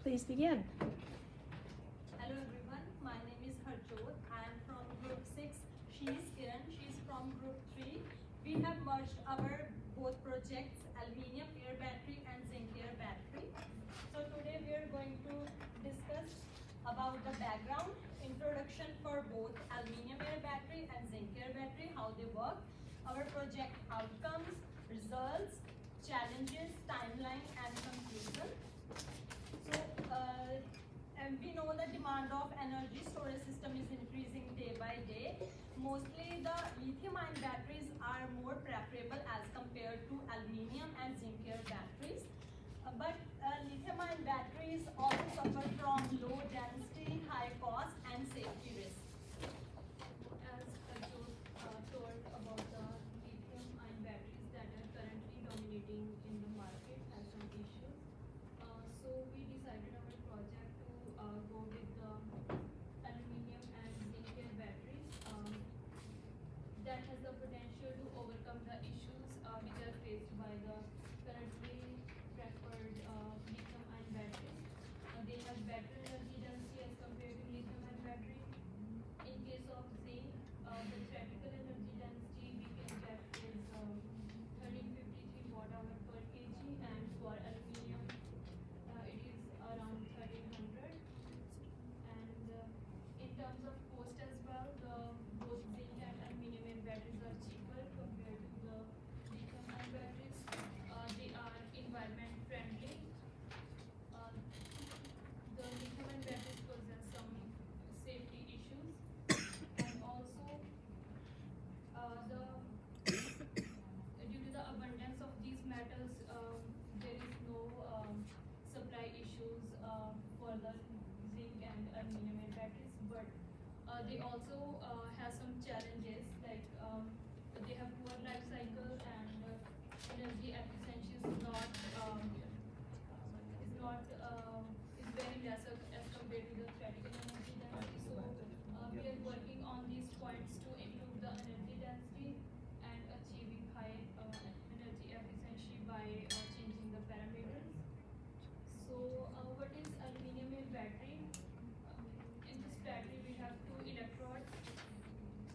Please begin. Hello everyone, my name is Harjot. I am from group 6. She is Kiran, she is from group 3. We have merged our both projects, aluminium air battery and zinc air battery. So today we are going to discuss about the background, introduction for both aluminium air battery and zinc air battery, how they work, our project outcomes, results, challenges, timeline and conclusion. So, and we know the demand of energy storage system is increasing day by day. Mostly the lithium-ion batteries are more preferable as compared to aluminium and zinc-air batteries. But lithium-ion batteries also suffer from low density, high cost, and safety risks. As Ajot told about the lithium-ion batteries that are currently dominating in the market has some issues. So we decided our project to go with the aluminium and zinc-air batteries that has the potential to overcome the issues which are faced by the currently preferred lithium-ion batteries. They have better energy density as compared to lithium-ion battery. In case of zinc, the theoretical energy density we can get is 1353 watt-hour per kg, and for aluminium it is around 1300. And in terms of cost as well, both zinc and aluminium batteries are cheaper compared to the lithium-ion batteries. They are environment friendly. The lithium-ion batteries possess some safety issues, and also due to the abundance of these metals, there is no supply issues for the zinc and aluminium batteries. But they also have some challenges, like they have poor life cycle, and energy efficiency is very lesser as compared to the theoretical energy density. So we are working on these points to improve the energy density and achieving high energy efficiency by changing the parameters. So what is aluminium battery? In this battery we have two electrodes,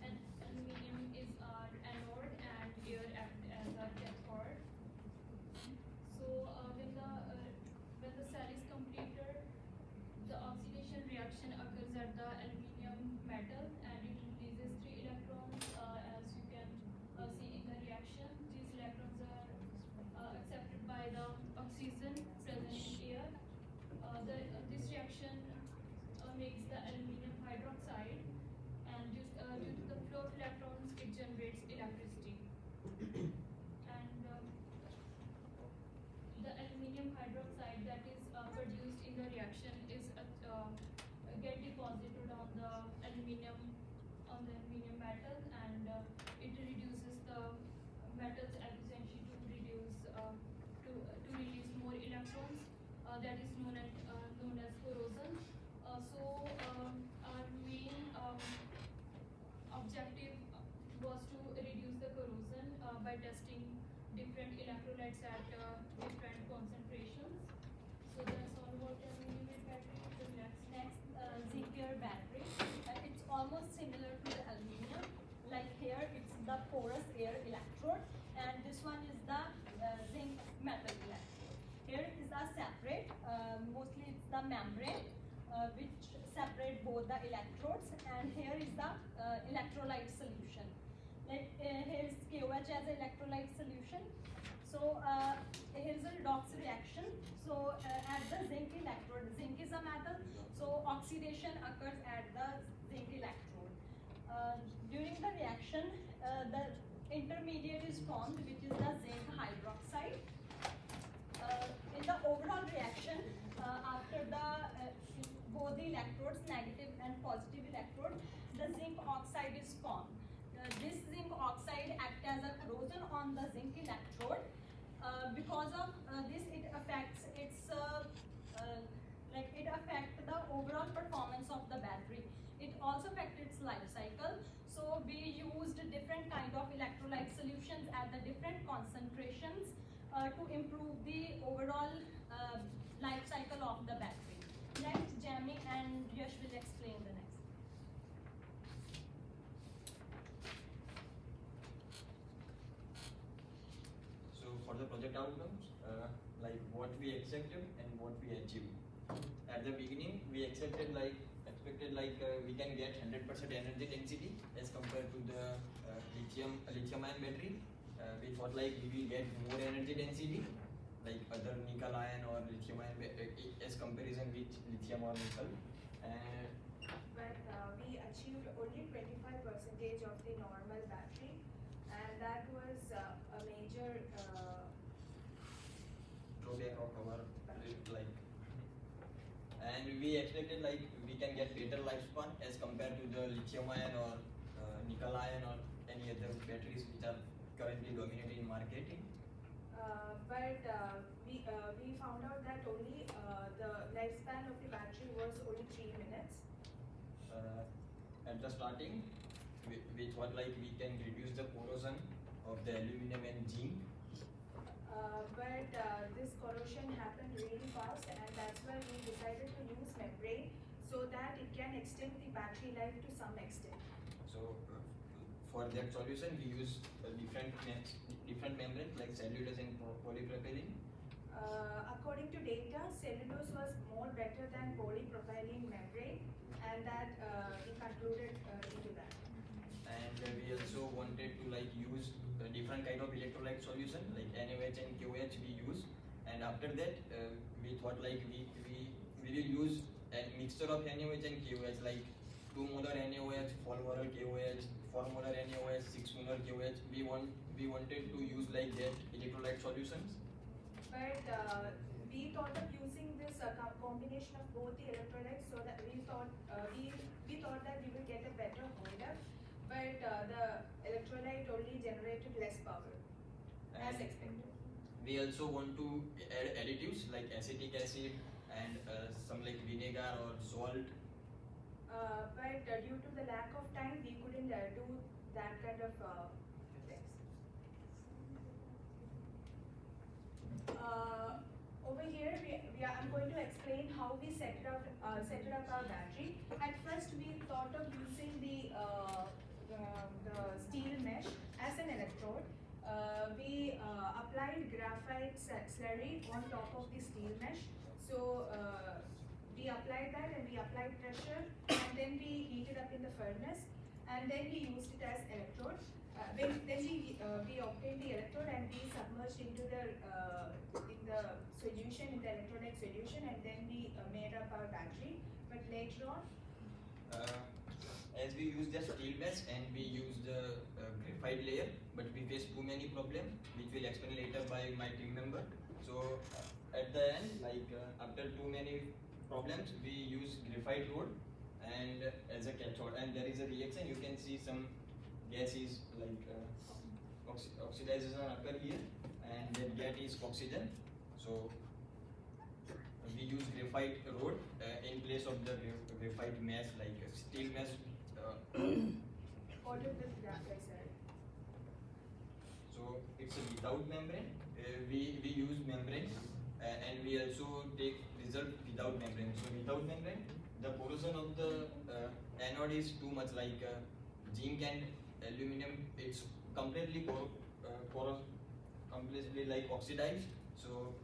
and aluminium is our anode and air acts as our cathode. So when the cell is completed, the oxidation reaction occurs at the aluminium metal, and it releases 3 electrons, as you can see in the reaction. These electrons are accepted by the oxygen present in air. This reaction makes the aluminium hydroxide, and due to the flow of electrons, it generates electricity. And the aluminium hydroxide that is produced in the reaction is get deposited on the aluminium metal, and it reduces the metal's efficiency to release more electrons. That is known as corrosion. Our main objective was to reduce the corrosion by testing different electrolytes at different concentrations. So that's all about aluminium battery. The Next, zinc-air battery. It's almost similar to the aluminium. Like here, it's the porous air electrode, and this one is the zinc metal electrode. Here is a separate, mostly it's the membrane, which separate both the electrodes, and here is the electrolyte solution. Like here is KOH as an electrolyte solution. So here is a redox reaction. So at the zinc electrode, zinc is a metal, so oxidation occurs at the zinc electrode. During the reaction, the intermediate is formed, which is the zinc hydroxide. In the overall reaction, after both the electrodes, negative and positive electrode, the zinc oxide is formed. This zinc oxide acts as a corrosion on the zinc electrode. Because of this, it affects the overall performance of the battery. It also affects its life cycle. So we used different kind of electrolyte solutions at the different concentrations to improve the overall life cycle of the battery. outcomes, like what we expected and what we achieved. At the beginning, we expected we can get 100% energy density as compared to the lithium-ion battery. We thought like we will get more energy density, like other nickel ion or lithium-ion as comparison with lithium or nickel. And But we achieved only 25% of the normal battery, and that was a major drawback of our like. And we expected like we can get better lifespan as compared to the lithium-ion or nickel-ion or any other batteries which are currently dominating in marketing. but we found out that only the lifespan of the battery was only 3 minutes. At the starting, we thought like we can reduce the corrosion of the aluminum and zinc. But this corrosion happened really fast, and that's why we decided to use membrane so that it can extend the battery life to some extent. So for that solution, we use different membranes like cellulose and polypropylene. According to data, cellulose was more better than polypropylene membrane, and that we concluded into that. And we also wanted to like use a different kind of electrolyte solution like NaOH and KOH we use. And after that, we thought like we will use a mixture of NaOH and KOH, like 2 molar NaOH, 4 molar KOH, 4 molar NaOH, 6 molar KOH. We wanted to use like that electrolyte solutions. But we thought of using this combination of both the electrolytes, so that we thought that we will get a better holdup, but the electrolyte only generated less power as And expected. we also want to add additives like acetic acid and some like vinegar or salt. But due to the lack of time, we couldn't do that kind of things. Over here, I'm going to explain how we set up our battery. At first, we thought of using the steel mesh as an electrode. We applied graphite slurry on top of the steel mesh. So we applied that, and we applied pressure, and then we heated up in the furnace, and then we used it as electrode. Then we obtained the electrode, and we submerged into the solution, in the electrolyte solution, and then we made up our battery. But later on, As we use the steel mesh and we use the graphite layer, but we face too many problems, which will explain later by my team member. So at the end, like after too many problems, we use graphite rod and as a cathode, and there is a reaction. You can see some gases like oxidization occur here, and that gas is oxygen. So we use graphite rod in place of the graphite mesh, like steel mesh. coated with graphite slurry. So it's a without membrane. We use membrane and we also take result without membrane. So without membrane, the corrosion of the anode is too much, like zinc and aluminum. It's completely completely like oxidized. So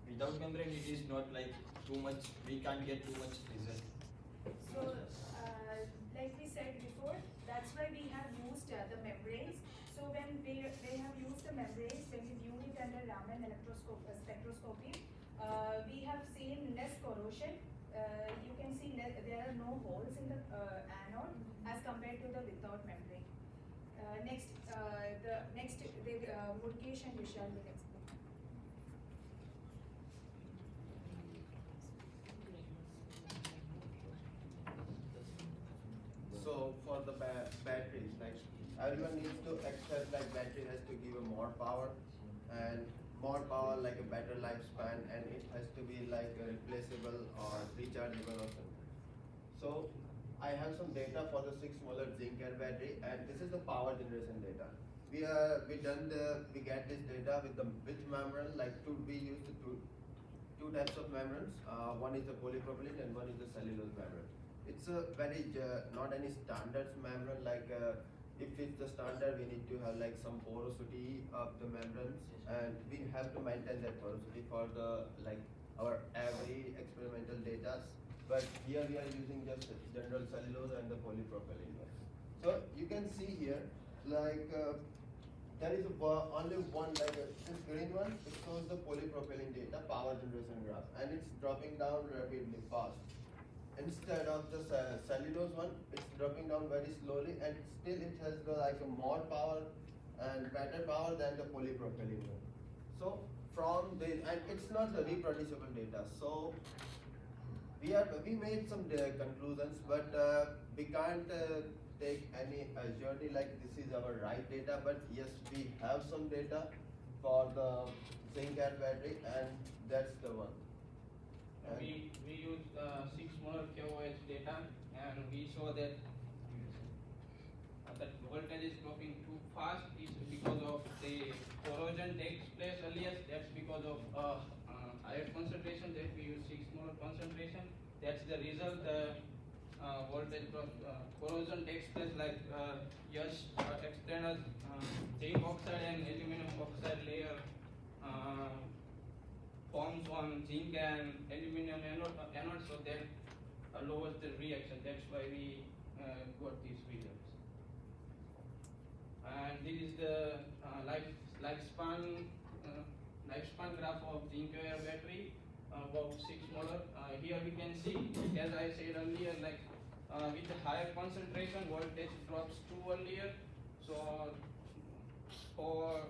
without membrane, it is not like too much. We can't get too much result. So, like we said before, that's why we have used the membranes. So when we have used the membranes, when we viewed it under Raman spectroscopy, we have seen less corrosion. You can see there are no holes in the anode as compared to the without membrane. Mukesh and Vishal will explain. So for the batteries, like everyone needs to accept like battery has to give a more power, and more power like a better lifespan, and it has to be like a replaceable or rechargeable or something. So I have some data for the 6 molar zinc air battery, and this is the power generation data. We get this data with membrane, like we used two types of membranes. One is the polypropylene and one is the cellulose membrane. It's a very not any standard membrane, like if it's the standard, we need to have like some porosity of the membranes, and we have to maintain that porosity for the like our every experimental data. But here we are using just general cellulose and the polypropylene one. So you can see here, like there is only one, like this green one, it shows the polypropylene data power generation graph, and it's dropping down rapidly fast. Instead of the cellulose one, it's dropping down very slowly, and still it has the, like a more power and better power than the polypropylene one. So from this, and it's not the reproducible data. So we made some conclusions, but we can't take any surety like this is our right data. But yes, we have some data for the zinc air battery, and that's the one. And We use 6 molar KOH data, and we saw that that voltage is dropping too fast. Is because of the corrosion takes place earlier. That's because of higher concentration. That we use 6 molar concentration. That's the result. The voltage drop, corrosion takes place like external zinc oxide and aluminum oxide layer forms on zinc and aluminum anode, so that lowers the reaction. That's why we got these results. And this is the lifespan graph of zinc air battery, about 6 molar. Here we can see, as I said earlier, like with the higher concentration, voltage drops too earlier. So for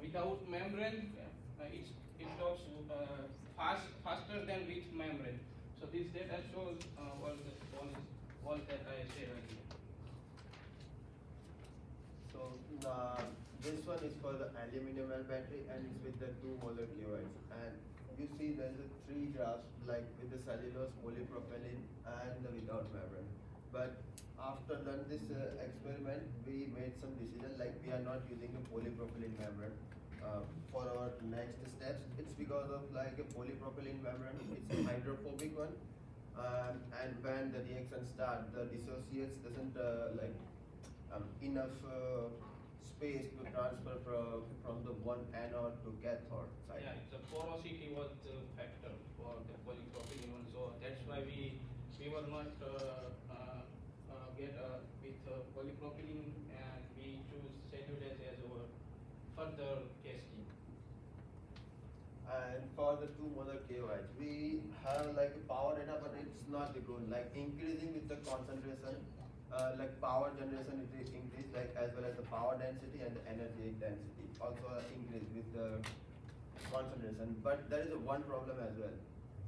without membrane, it drops faster than with membrane. So this data shows all that I said earlier. so this one is for the aluminum air battery, and it's with the 2 molar KOH. And you see there's a 3 graphs, like with the cellulose, polypropylene, and the without membrane. But after done this experiment, we made some decision like we are not using a polypropylene membrane for our next steps. It's because of like a polypropylene membrane, it's a hydrophobic one, and when the reaction starts, the dissociates doesn't enough space to transfer from the one anode to cathode side. Yeah, the porosity was the factor for the polypropylene one, so that's why we were not get with polypropylene, and we choose cellulose as our further testing. And for the 2 molar KOH, we have like a power data, but it's not the good. Like increasing with the concentration, like power generation it is increased, like as well as the power density and the energy density also increase with the concentration. But there is one problem as well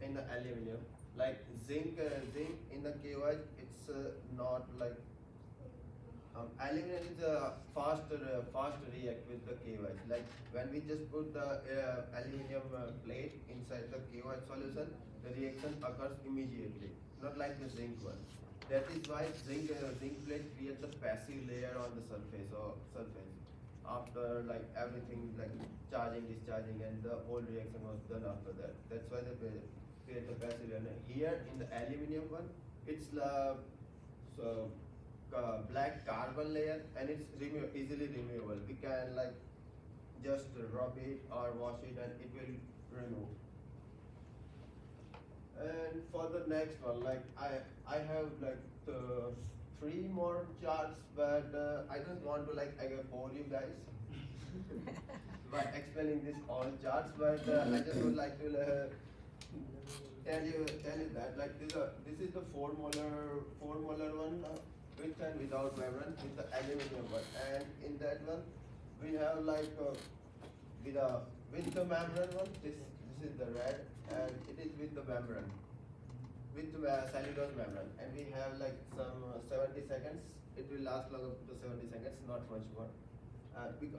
in the aluminum. Like zinc in the KOH, it's not like aluminum is faster react with the KOH. Like when we just put the aluminum plate inside the KOH solution, the reaction occurs immediately, not like the zinc one. That is why zinc plate creates a passive layer on the surface after like everything like charging, discharging, and the whole reaction was done after that. That's why they create a passive layer. Here in the aluminum one, it's black carbon layer, and it's easily removable. We can like just rub it or wash it, and it will remove. And for the next one, like I have like 3 more charts, but I don't want to like bore you guys by explaining this all charts. But I just would like to tell you that like this is the 4 molar one with and without membrane with the aluminum one, and in that one we have like with the membrane one. This is the red, and it is with the membrane, with the cellulose membrane, and we have like some 70 seconds. It will last long up to 70 seconds, not much more.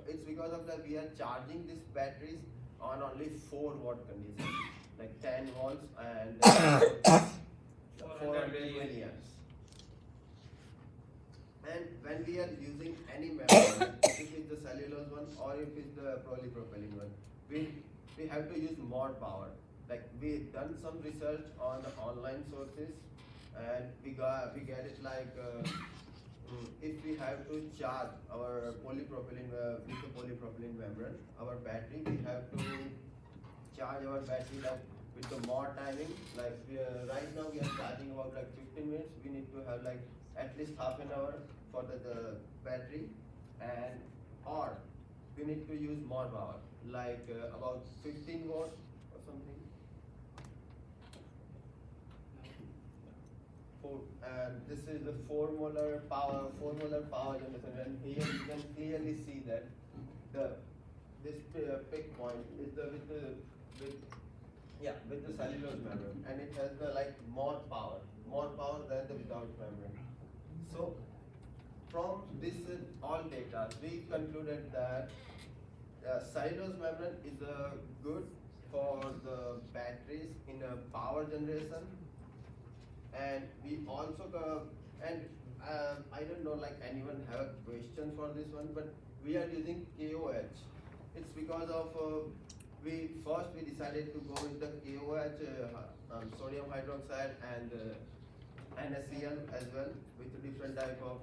It's because of that we are charging these batteries on only 4 watt condition, like 10 volts and 400 milliamps. And when we are using any membrane, if it's the cellulose one or if it's the polypropylene one, we have to use more power. Like we done some research on the online sources, and we get it like if we have to charge our polypropylene with the polypropylene membrane, our battery, we have to charge our battery like with the more timing. Like right now we are charging about like 15 minutes. We need to have like at least half an hour for the battery, and or we need to use more power, like about 15 watt or something. And this is the 4 molar power generation, and here you can clearly see that this peak point is with the cellulose membrane, and it has the like more power than the without membrane. So from this all data, we concluded that cellulose membrane is good for the batteries in a power generation, and we also I don't know like anyone have a question for this one, but we are using KOH. It's because of we decided to go with the KOH, sodium hydroxide, and NaCl as well, with a different type of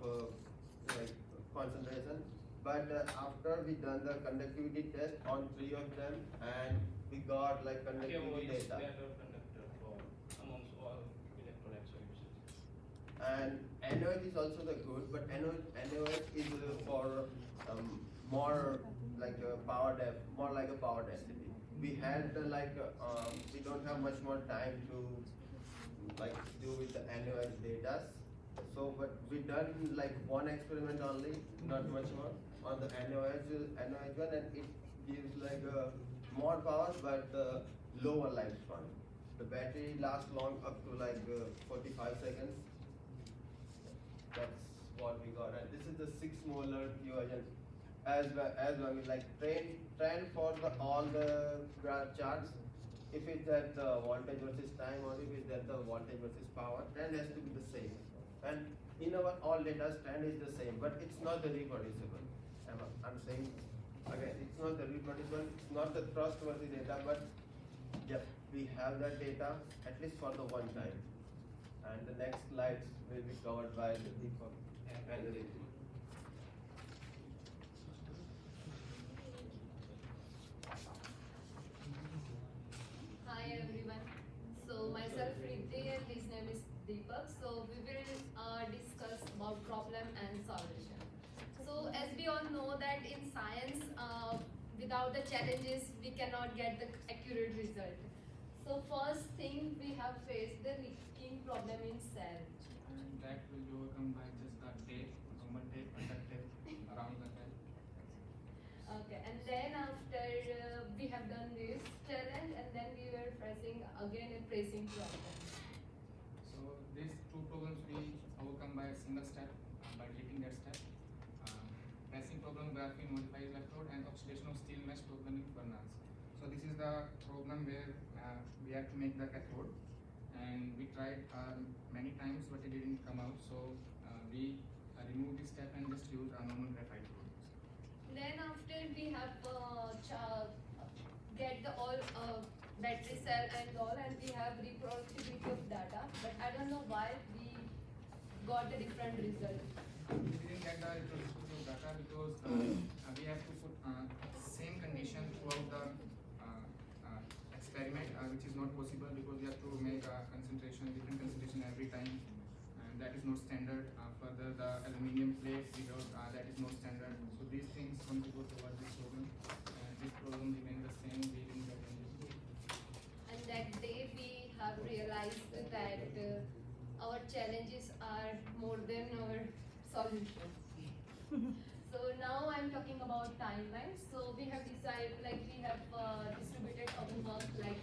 like concentration. But after we done the conductivity test on 3 of them, and we got like conductivity KO is data. better conductor for amongst all electrolyte solutions. And NaOH is also the good, but NaOH is for more like a power depth, more like a power density. We had we don't have much more time to like do with the NaOH data. So, but we done like one experiment only, not much more, on the NaOH one, and it gives like more power but lower lifespan. The battery lasts long up to like 45 seconds. That's what we got, and this is the 6 molar QIN. As well, we like trend for all the graph charts. If it's at the voltage versus time, or if it's at the voltage versus power, trend has to be the same. And in our all data, trend is the same, but it's not the reproducible. I'm saying again, it's not the reproducible, it's not the trustworthy data, but yeah, we have that data at least for the one time. And the next slides will be covered by the Deepak and the Ritu. Hi everyone. So myself Riddhi and his name is Deepak. So we will discuss about problem and solution. So as we all know that in science, without the challenges, we cannot get the accurate result. So first thing we have faced the leaking problem in cell. And that will be overcome by just the tape, normal tape, and that tape around the cell. Okay, and then after we have done this challenge, and then we were facing again a pressing problem. So these two problems we overcome by a single step, by clicking that step. Pressing problem, graphene modified electrode, and oxidation of steel mesh problem in furnace. So this is the problem where we have to make the cathode, and we tried many times, but it didn't come out. So we removed this step and just use a normal graphite road. Then after we have get the all battery cell and all, and we have reproducibility of data, but I don't know why we got a different result. We didn't get the reproducibility of data because we have to put same condition throughout the experiment, which is not possible because we have to make a different concentration every time, and that is not standard. Further, the aluminium plate that is not standard. So these things contribute towards this problem, and this problem remains the same. We didn't get any result. And that day we have realized that our challenges are more than our solutions. So now I'm talking about timelines. So we have decided, like we have distributed our work like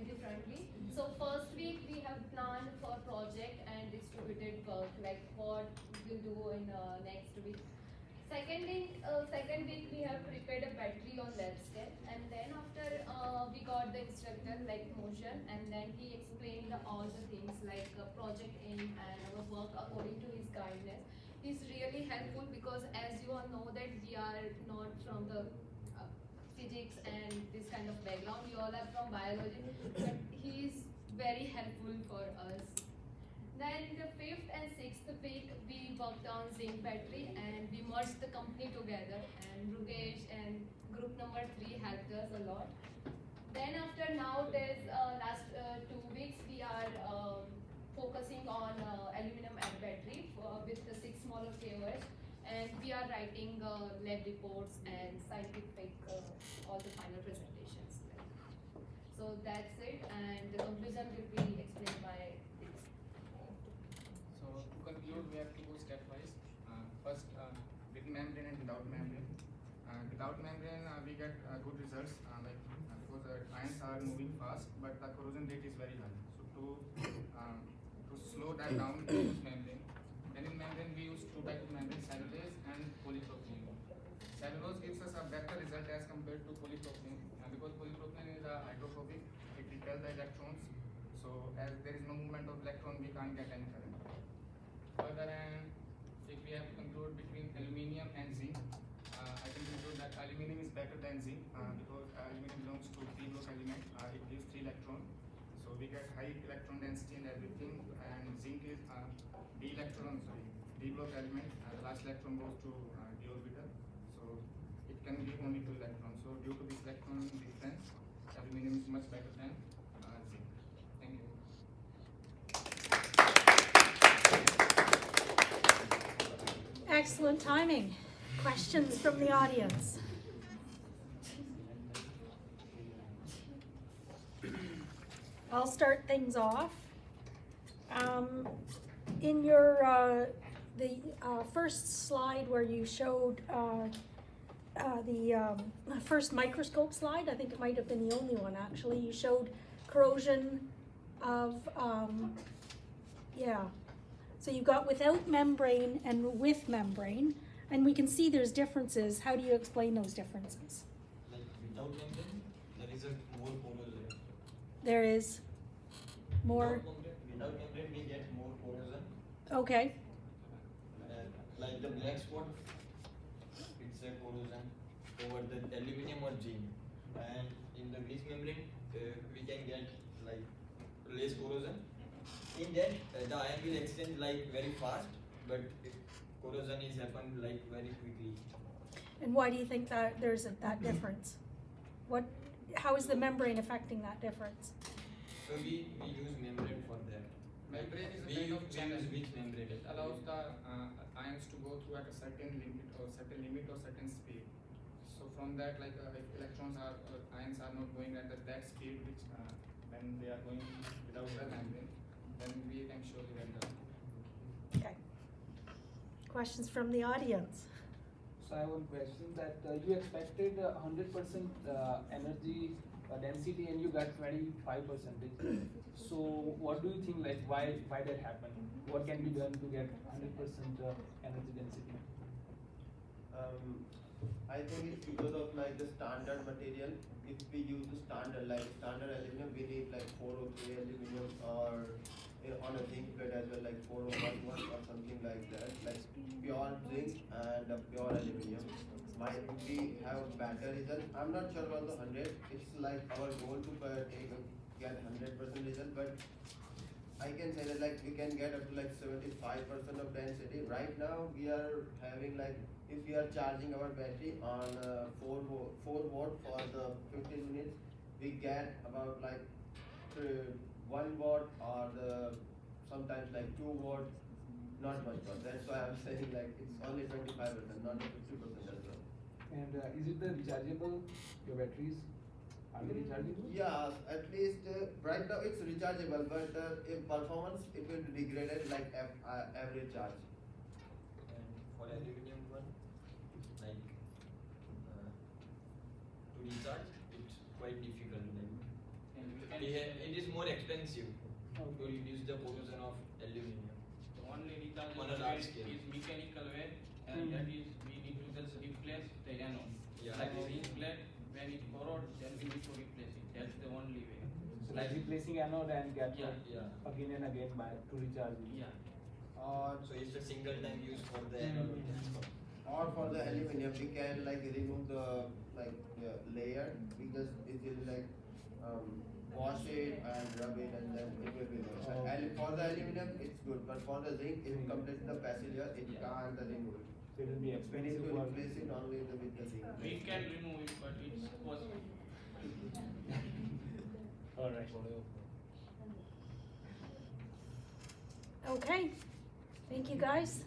differently. So first week we have planned for project and distributed work, like what we'll do in next week. Second week we have prepared a battery on lab scale, and then after we got the instructor like motion, and then he explained all the things like project aim and our work according to his guidance. He's really helpful because as you all know that we are not from the physics and this kind of background, we all are from biology, but he is very helpful for us. Then the fifth and sixth week we worked on zinc battery and we merged the company together, and Rugesh and group number 3 helped us a lot. Then after now there's last 2 weeks we are focusing on aluminum add battery with the 6 smaller KOH, and we are writing lab reports and scientific all the final presentations. So that's it, and the conclusion will be explained by this. So to conclude, we have to go stepwise. First, with membrane and without membrane. Without membrane, we get good results because ions are moving fast, but the corrosion rate is very high. So to slow that down, we use membrane. Then in membrane, we use 2 types of membrane: cellulose and polypropylene. Cellulose gives us a better result as compared to polypropylene because polypropylene is hydrophobic; it repels the electrons. So as there is no movement of electron, we can't get any current. Further, if we have to conclude between aluminium and zinc, I can conclude that aluminium is better than zinc because aluminium belongs to p block element. It gives 3 electrons, so we get high electron density and everything. And zinc is d block element. The last electron goes to d orbital, so it can give only 2 electrons. So due to this electron difference, aluminium is much better than zinc. Thank you. Excellent timing. Questions from the audience? I'll start things off. In your the first slide where you showed the first microscope slide, I think it might have been the only one actually, you showed corrosion of, so you've got without membrane and with membrane, and we can see there's differences. How do you explain those differences? Like without membrane, there is a more corrosion. There is more, Without membrane, we get more corrosion. okay, Like the black spot, it's a corrosion over the aluminium or zinc. And in the with membrane, we can get like less corrosion. In that, the ion will exchange like very fast, but corrosion is happen like very quickly. and why do you think that there's that difference? How is the membrane affecting that difference? So we use membrane for that. Membrane is a We kind of use channel. with membrane. It allows the ions to go through at a certain limit or certain speed. So from that, like if electrons are ions are not going at that speed, which when they are going without the membrane, then we can show the render. Okay. Questions from the audience? So I have one question that you expected 100% energy density and you got 25%. So what do you think, like why that happened? What can be done to get 100% energy density? I think it's because of like the standard material. If we use the standard aluminum, we need like 403 aluminum or on a zinc plate as well, like 4011 or something like that, like pure zinc and pure aluminum. Might we have better result? I'm not sure about the 100. It's like our goal to get 100% result, but I can say that like we can get up to like 75% of density. Right now we are having like, if we are charging our battery on 4 watt for the 15 minutes, we get about like 1 watt or sometimes like 2 watt, not much more. That's why I'm saying like it's only 25%, not 50% as well. And is it the rechargeable, your batteries? Are they rechargeable? Yeah, at least right now it's rechargeable, but in performance it will be degraded like average charge. And for aluminum one, like to recharge, it's quite difficult. Like it is more expensive to reduce the corrosion of aluminum. The only rechargeable On a large scale. is mechanical way, and that is we need to just replace the anode. Yeah. Like zinc plate, when it corrodes, then we need to replace it. That's the only way. So like replacing anode and cathode Yeah. again and again to recharge it. Yeah. So it's a single time use for the anode. Or for the aluminum, we can like remove the layer. We just easily like wash it and rub it, and then it will be good. Oh. And for For the aluminum, it's good, but for the zinc, if it completes the passive layer, it can't remove it. So it will be We need expensive to for. replace it only with the zinc. We can remove it, but it's possible. Alright. Okay, thank you guys.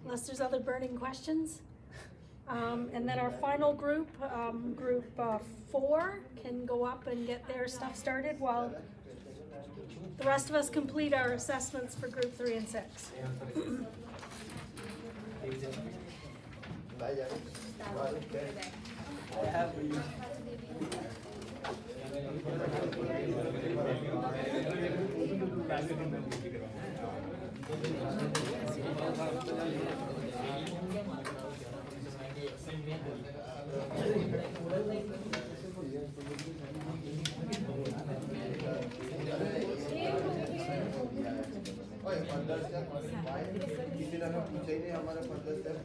Unless there's other burning questions. And then our final group, group 4, can go up and get their stuff started while the rest of us complete our assessments for group 3 and 6. Bye, Jared. Bye. I have ओए, further step, why? किसी ने हमें पूछा ही नहीं हमारा further step.